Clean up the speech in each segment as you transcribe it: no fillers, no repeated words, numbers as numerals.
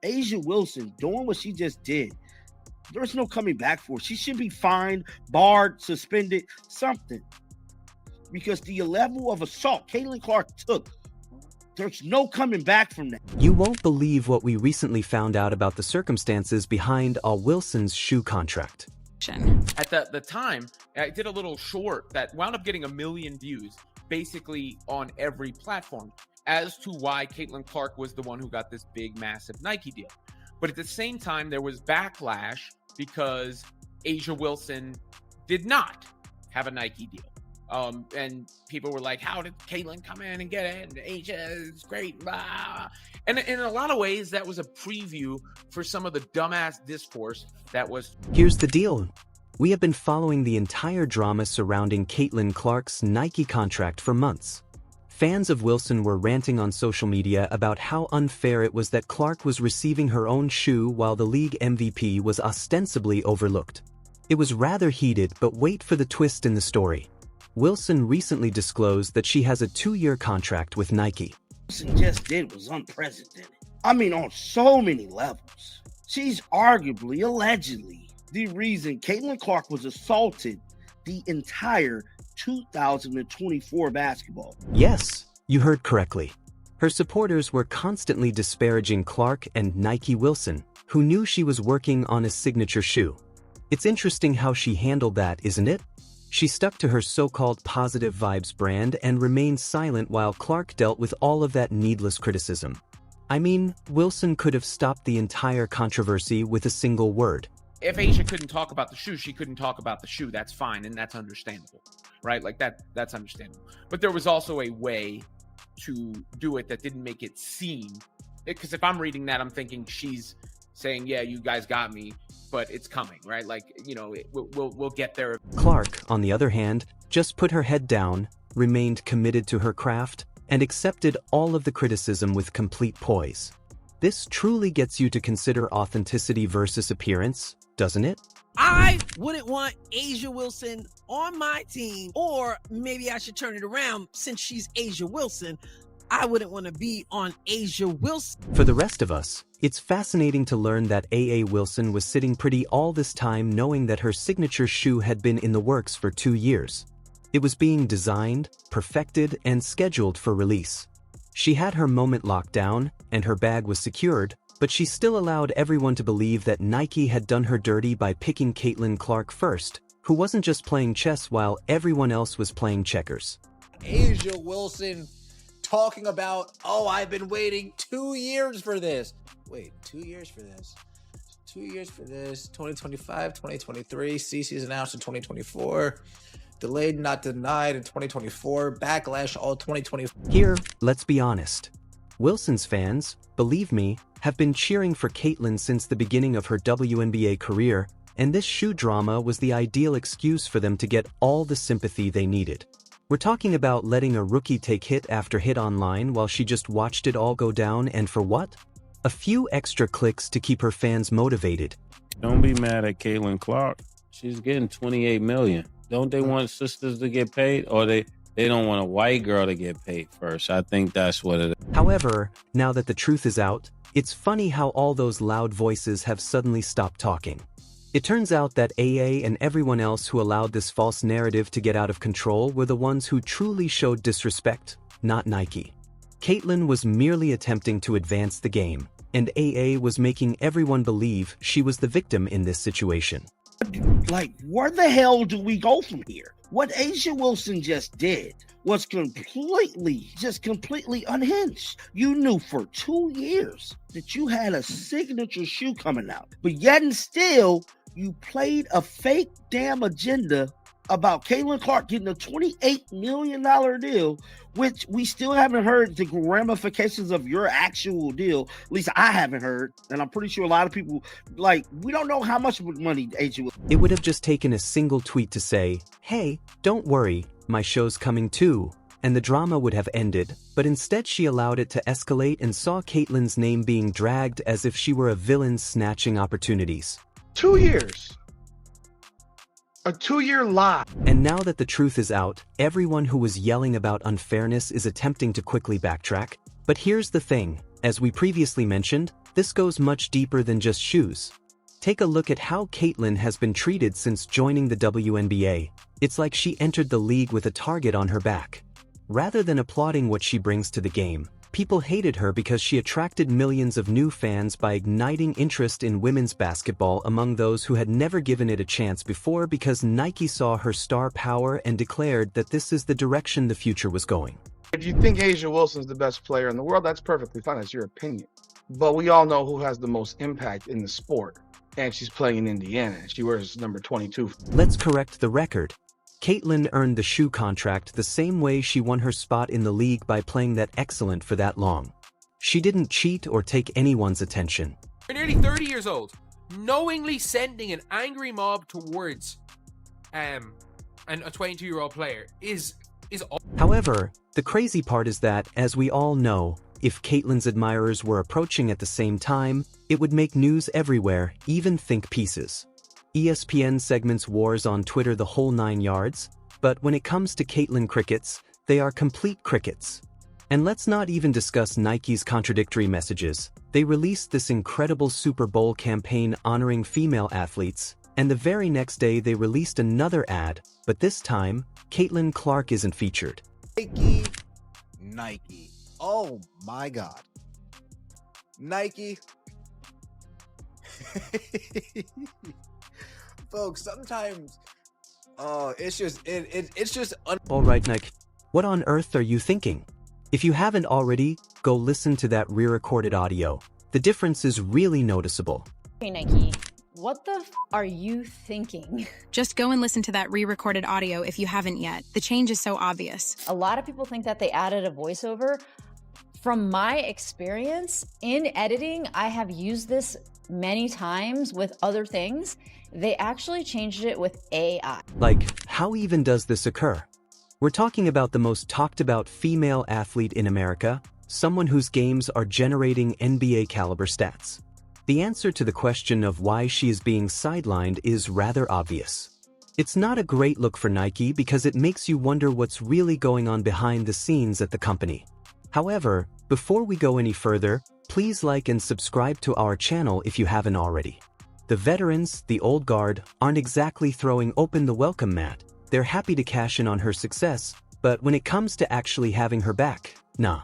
Asia Wilson doing what she just did, there's no coming back for her. She should be fined, barred, suspended, something. Because the level of assault Caitlin Clark took, there's no coming back from that. You won't believe what we recently found out about the circumstances behind Wilson's shoe contract. At the time, I did a little short that wound up getting 1 million views, basically on every platform, as to why Caitlin Clark was the one who got this big, massive Nike deal. But at the same time, there was backlash because Asia Wilson did not have a Nike deal. And people were like, how did Caitlin come in and get it? And Asia is great. Blah. And in a lot of ways, that was a preview for some of the dumbass discourse that was. Here's the deal. We have been following the entire drama surrounding Caitlin Clark's Nike contract for months. Fans of Wilson were ranting on social media about how unfair it was that Clark was receiving her own shoe while the league MVP was ostensibly overlooked. It was rather heated, but wait for the twist in the story. Wilson recently disclosed that she has a 2-year contract with Nike. Wilson just did was unprecedented. I mean, on so many levels. She's arguably, allegedly, the reason Caitlin Clark was assaulted the entire 2024 basketball. Yes, you heard correctly. Her supporters were constantly disparaging Clark and Nike Wilson, who knew she was working on a signature shoe. It's interesting how she handled that, isn't it? She stuck to her so-called positive vibes brand and remained silent while Clark dealt with all of that needless criticism. I mean, Wilson could have stopped the entire controversy with a single word. If Asia couldn't talk about the shoe, she couldn't talk about the shoe. That's fine, and that's understandable, right? Like that's understandable. But there was also a way to do it that didn't make it seem, because if I'm reading that, I'm thinking she's saying, yeah, you guys got me, but it's coming, right? Like, you know, we'll get there. Clark, on the other hand, just put her head down, remained committed to her craft, and accepted all of the criticism with complete poise. This truly gets you to consider authenticity versus appearance, doesn't it? I wouldn't want Asia Wilson on my team, or maybe I should turn it around. Since she's Asia Wilson, I wouldn't want to be on Asia Wilson. For the rest of us, it's fascinating to learn that A.A. Wilson was sitting pretty all this time knowing that her signature shoe had been in the works for 2 years. It was being designed, perfected, and scheduled for release. She had her moment locked down, and her bag was secured, but she still allowed everyone to believe that Nike had done her dirty by picking Caitlin Clark first, who wasn't just playing chess while everyone else was playing checkers. Asia Wilson talking about, oh, I've been waiting 2 years for this. Wait, 2 years for this? 2 years for this? 2025, 2023, CC's announced in 2024. Delayed, not denied in 2024. Backlash all 2024. Here, let's be honest. Wilson's fans, believe me, have been cheering for Caitlin since the beginning of her WNBA career, and this shoe drama was the ideal excuse for them to get all the sympathy they needed. We're talking about letting a rookie take hit after hit online while she just watched it all go down, and for what? A few extra clicks to keep her fans motivated. Don't be mad at Caitlin Clark. She's getting $28 million. Don't they want sisters to get paid, or they don't want a white girl to get paid first? I think that's what it is. However, now that the truth is out, it's funny how all those loud voices have suddenly stopped talking. It turns out that AA and everyone else who allowed this false narrative to get out of control were the ones who truly showed disrespect, not Nike. Caitlin was merely attempting to advance the game, and AA was making everyone believe she was the victim in this situation. Like, where the hell do we go from here? What Asia Wilson just did was completely unhinged. You knew for 2 years that you had a signature shoe coming out, but yet and still, you played a fake damn agenda about Caitlin Clark getting a $28 million deal, which we still haven't heard the ramifications of your actual deal. At least I haven't heard, and I'm pretty sure a lot of people, we don't know how much money Asia will. It would have just taken a single tweet to say, hey, don't worry, my show's coming too, and the drama would have ended, but instead she allowed it to escalate and saw Caitlin's name being dragged as if she were a villain snatching opportunities. 2 years. A 2-year lie. And now that the truth is out, everyone who was yelling about unfairness is attempting to quickly backtrack. But here's the thing, as we previously mentioned, this goes much deeper than just shoes. Take a look at how Caitlyn has been treated since joining the WNBA. It's like she entered the league with a target on her back. Rather than applauding what she brings to the game, people hated her because she attracted millions of new fans by igniting interest in women's basketball among those who had never given it a chance before because Nike saw her star power and declared that this is the direction the future was going. If you think A'ja Wilson's the best player in the world, that's perfectly fine. That's your opinion. But we all know who has the most impact in the sport. And she's playing in Indiana. She wears number 22. Let's correct the record. Caitlyn earned the shoe contract the same way she won her spot in the league by playing that excellent for that long. She didn't cheat or take anyone's attention. You're nearly 30 years old, knowingly sending an angry mob towards a 22-year-old player is However, the crazy part is that, as we all know, if Caitlyn's admirers were approaching at the same time, it would make news everywhere, even think pieces. ESPN segments wars on Twitter the whole 9 yards, but when it comes to Caitlyn crickets, they are complete crickets. And let's not even discuss Nike's contradictory messages. They released this incredible Super Bowl campaign honoring female athletes, and the very next day they released another ad, but this time, Caitlyn Clark isn't featured. Nike. Oh my God. Nike. Folks, sometimes it's just All right, Nike. What on earth are you thinking? If you haven't already, go listen to that re-recorded audio. The difference is really noticeable. Hey Nike, what the are you thinking? Just go and listen to that re-recorded audio if you haven't yet. The change is so obvious. A lot of people think that they added a voiceover. From my experience in editing, I have used this many times with other things. They actually changed it with AI. Like, how even does this occur? We're talking about the most talked about female athlete in America, someone whose games are generating NBA caliber stats. The answer to the question of why she is being sidelined is rather obvious. It's not a great look for Nike because it makes you wonder what's really going on behind the scenes at the company. However, before we go any further, please like and subscribe to our channel if you haven't already. The veterans, the old guard, aren't exactly throwing open the welcome mat. They're happy to cash in on her success, but when it comes to actually having her back, nah.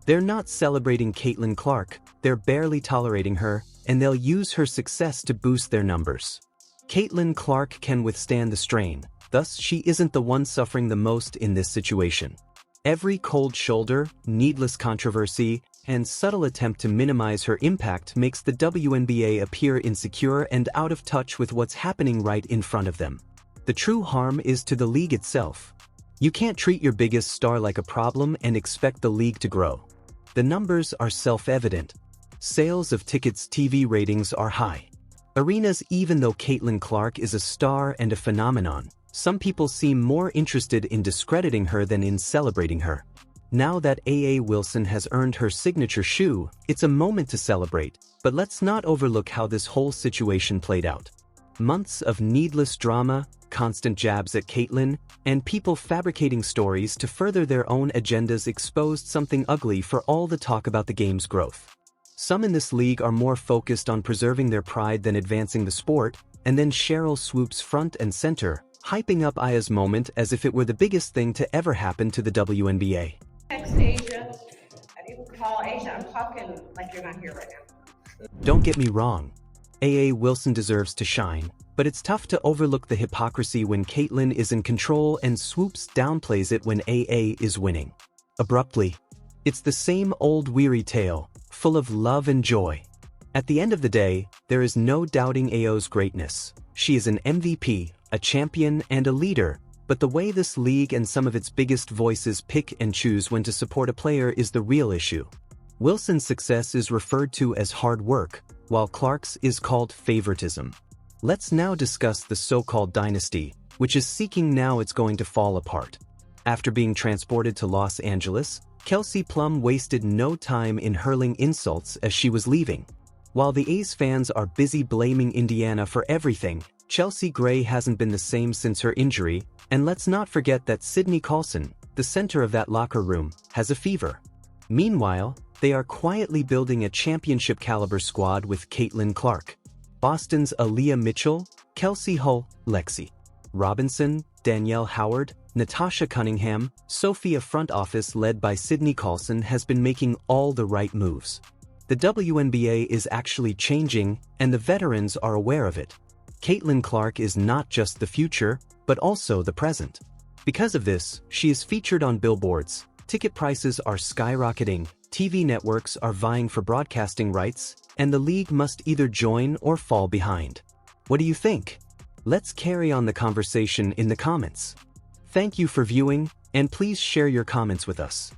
They're not celebrating Caitlyn Clark, they're barely tolerating her, and they'll use her success to boost their numbers. Caitlyn Clark can withstand the strain, thus she isn't the one suffering the most in this situation. Every cold shoulder, needless controversy, and subtle attempt to minimize her impact makes the WNBA appear insecure and out of touch with what's happening right in front of them. The true harm is to the league itself. You can't treat your biggest star like a problem and expect the league to grow. The numbers are self-evident. Sales of tickets, TV ratings are high. Arenas, even though Caitlyn Clark is a star and a phenomenon, some people seem more interested in discrediting her than in celebrating her. Now that A.A. Wilson has earned her signature shoe, it's a moment to celebrate, but let's not overlook how this whole situation played out. Months of needless drama, constant jabs at Caitlyn, and people fabricating stories to further their own agendas exposed something ugly for all the talk about the game's growth. Some in this league are more focused on preserving their pride than advancing the sport, and then Cheryl swoops front and center, hyping up Aya's moment as if it were the biggest thing to ever happen to the WNBA. Text A'ja. I didn't call A'ja. I'm talking like you're not here right now. Don't get me wrong. A.A. Wilson deserves to shine, but it's tough to overlook the hypocrisy when Caitlyn is in control and Swoops downplays it when A.A. is winning. Abruptly. It's the same old weary tale, full of love and joy. At the end of the day, there is no doubting A.O.'s greatness. She is an MVP, a champion, and a leader, but the way this league and some of its biggest voices pick and choose when to support a player is the real issue. Wilson's success is referred to as hard work, while Clark's is called favoritism. Let's now discuss the so-called dynasty, which is seeking now it's going to fall apart. After being transported to Los Angeles, Kelsey Plum wasted no time in hurling insults as she was leaving. While the A's fans are busy blaming Indiana for everything, Chelsea Gray hasn't been the same since her injury, and let's not forget that Sydney Colson, the center of that locker room, has a fever. Meanwhile, they are quietly building a championship-caliber squad with Caitlin Clark, Boston's Aaliyah Mitchell, Kelsey Hull, Lexi Robinson, Danielle Howard, Natasha Cunningham. Sophia front office led by Sydney Carlson has been making all the right moves. The WNBA is actually changing, and the veterans are aware of it. Caitlin Clark is not just the future, but also the present. Because of this, she is featured on billboards, ticket prices are skyrocketing, TV networks are vying for broadcasting rights, and the league must either join or fall behind. What do you think? Let's carry on the conversation in the comments. Thank you for viewing, and please share your comments with us.